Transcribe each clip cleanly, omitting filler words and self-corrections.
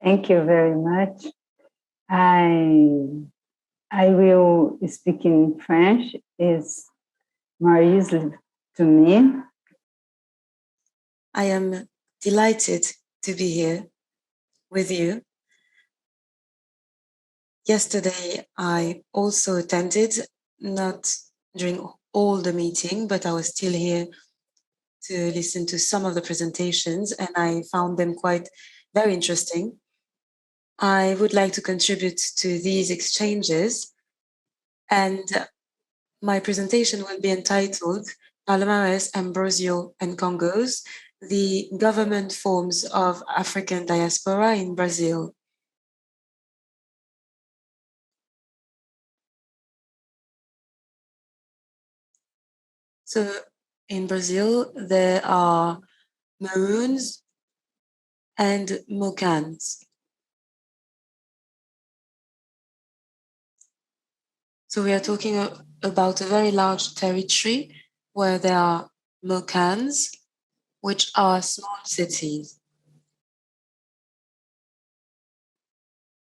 Thank you very much. I will speak in French. It's more easy to me. I am delighted to be here with you. Yesterday, I also attended, not during all the meeting, but I was still here to listen to some of the presentations, and I found them quite very interesting. I would like to contribute to these exchanges, and my presentation will be entitled Palmares, Ambrosio, and Congos, the government forms of African diaspora in Brazil. So in Brazil, there are maroons and mocans. So we are talking about a very large territory where there are mocans, which are small cities.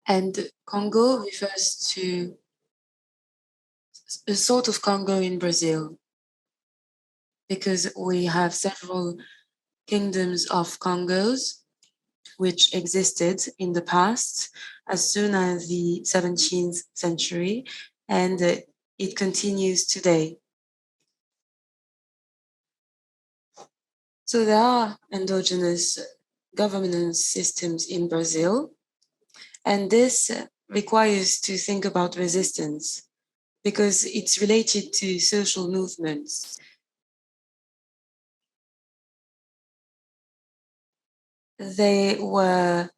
And Congo refers to a sort of Congo in Brazil, because we have several kingdoms of Congos which existed in the past as soon as the 17th century, and it continues today. So there are endogenous governance systems in Brazil, and this requires to think about resistance because it's related to social movements. They were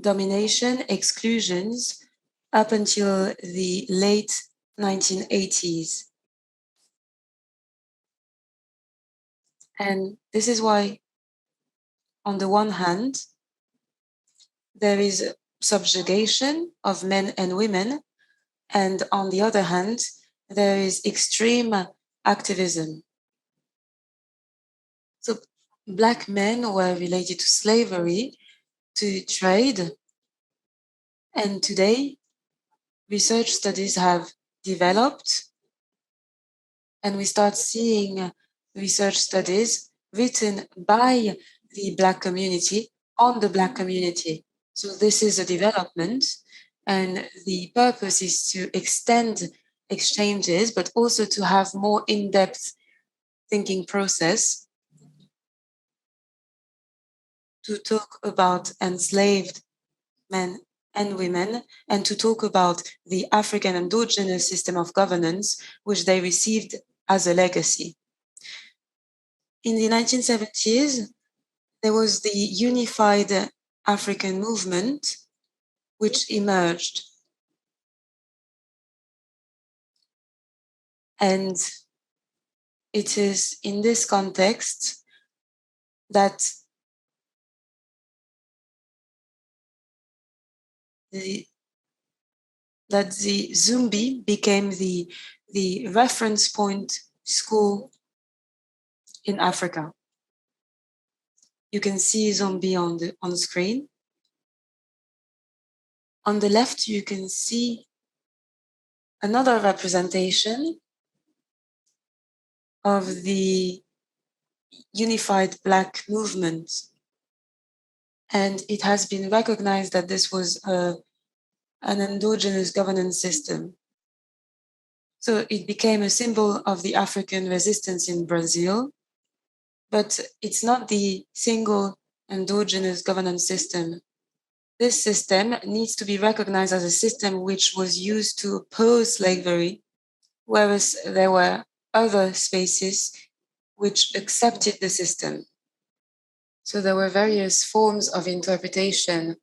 domination, exclusions up until the late 1980s. And this is why, on the one hand, there is subjugation of men and women, and on the other hand, there is extreme activism. So Black men were related to slavery, to trade, and today research studies have developed, and we start seeing research studies written by the Black community on the Black community. So this is a development, and the purpose is to extend exchanges, but also to have more in-depth thinking process to talk about enslaved men and women, and to talk about the African endogenous system of governance, which they received as a legacy. In the 1970s, there was the Unified African Movement, which emerged. And it is in this context that the Zumbi became the reference point school in Africa. You can see Zumbi on the screen. On the left, you can see another representation of the Unified Black Movement. And it has been recognized that this was an endogenous governance system. So it became a symbol of the African resistance in Brazil, but it's not the single endogenous governance system. This system needs to be recognized as a system which was used to oppose slavery, whereas there were other spaces which accepted the system. So there were various forms of interpretation.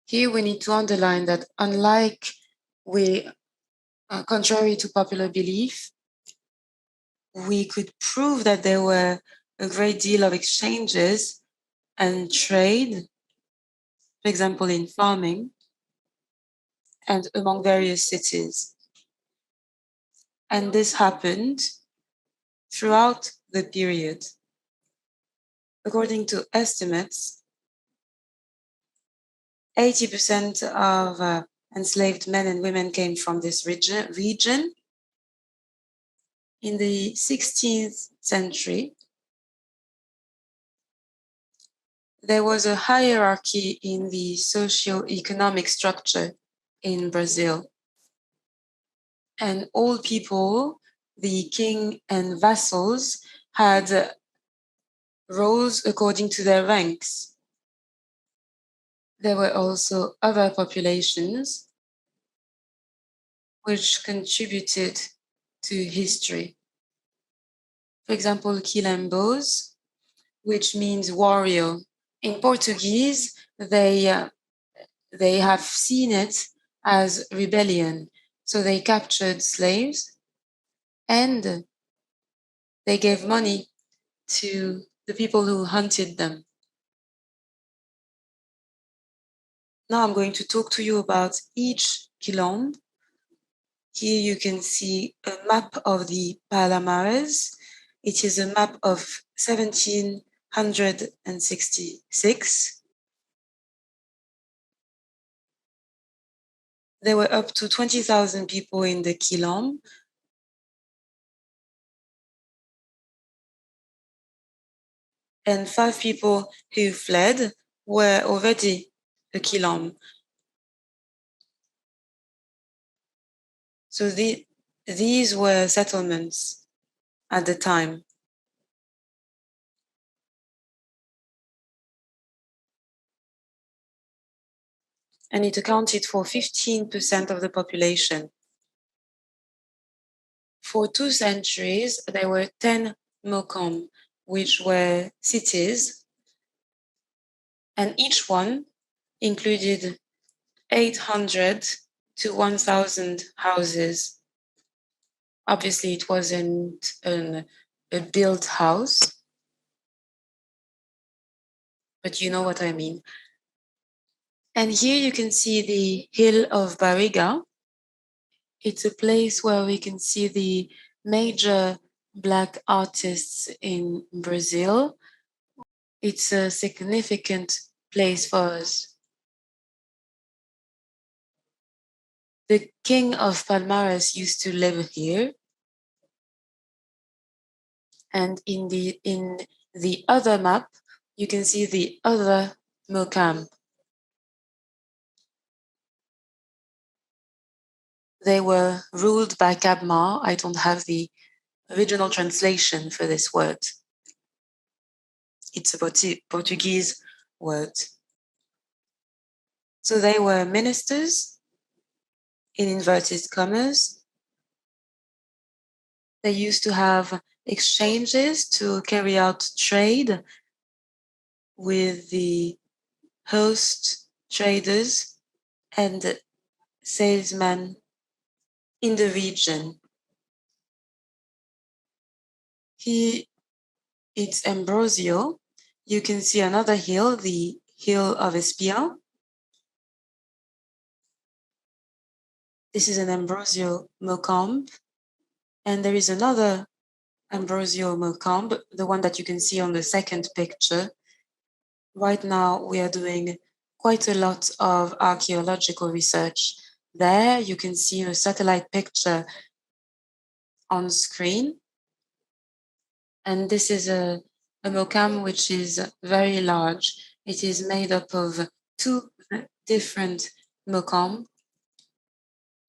Here we need to underline that unlike contrary to popular belief, we could prove that there were a great deal of exchanges and trade, for example, in farming and among various cities. And this happened throughout the period. According to estimates, 80% of enslaved men and women came from this region. In the 16th century, there was a hierarchy in the socio-economic structure in Brazil. And all people, the king and vassals, had roles according to their ranks. There were also other populations which contributed to history. For example, Quilembos, which means warrior. In Portuguese, they have seen it as rebellion. So they captured slaves and they gave money to the people who hunted them. Now I'm going to talk to you about each quilombo. Here you can see a map of the Palmares. It is a map of 1766. There were up to 20,000 people in the quilombo. And 5 people who fled were already a quilombo. So these were settlements at the time. And it accounted for 15% of the population. For 2 centuries, there were 10 mokom, which were cities, and each one included 800 to 1,000 houses. Obviously, it wasn't a built house, but you know what I mean. And here you can see the hill of Barriga. It's a place where we can see the major Black artists in Brazil. It's a significant place for us. The king of Palmares used to live here. And in the other map, you can see the other Mokam. They were ruled by Gabarra. I don't have the original translation for this word. It's a Portuguese word. So they were ministers, in inverted commas. They used to have exchanges to carry out trade with the host traders and salesmen in the region. Here it's Ambrosio. You can see another hill, the hill of Espia. This is an Ambrosio Mocambe. And there is another Ambrosio Mocambe, the one that you can see on the second picture. Right now, we are doing quite a lot of archaeological research. There, you can see a satellite picture on screen. And this is a Mocambe which is very large. It is made up of 2 different Mocambe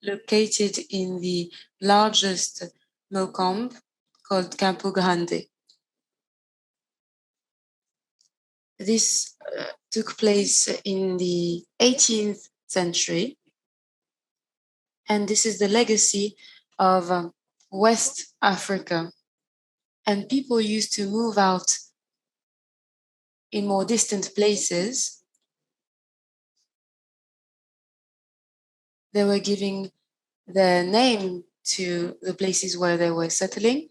located in the largest Mocambe called Campo Grande. This took place in the 18th century, and this is the legacy of West Africa. And people used to move out in more distant places. They were giving their name to the places where they were settling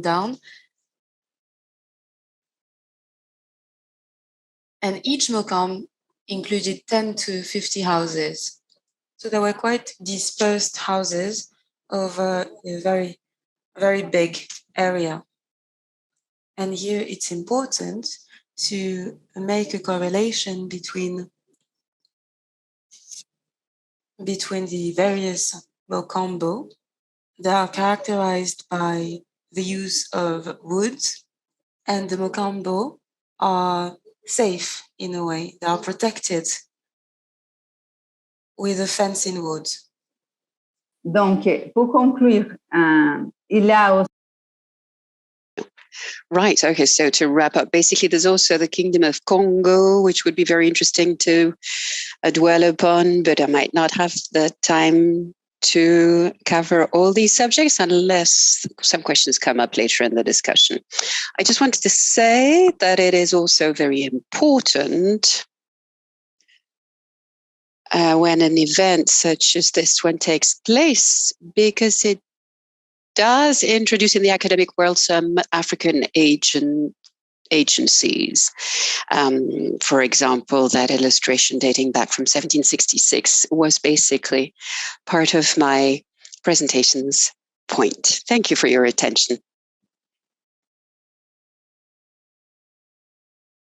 down. And each Mocambe included 10 to 50 houses. So there were quite dispersed houses over a very, very big area. And here it's important to make a correlation between between the various Mokambo. They are characterized by the use of wood, and the Mokambo are safe in a way. They are protected with a fence in wood. Donc, pour conclure, il y a aussi Right. Okay. So to wrap up, basically, there's also the Kingdom of Congo, which would be very interesting to dwell upon, but I might not have the time to cover all these subjects unless some questions come up later in the discussion. I just wanted to say that it is also very important when an event such as this one takes place, because it does introduce in the academic world some African agencies. For example, that illustration dating back from 1766 was basically part of my presentation's point. Thank you for your attention.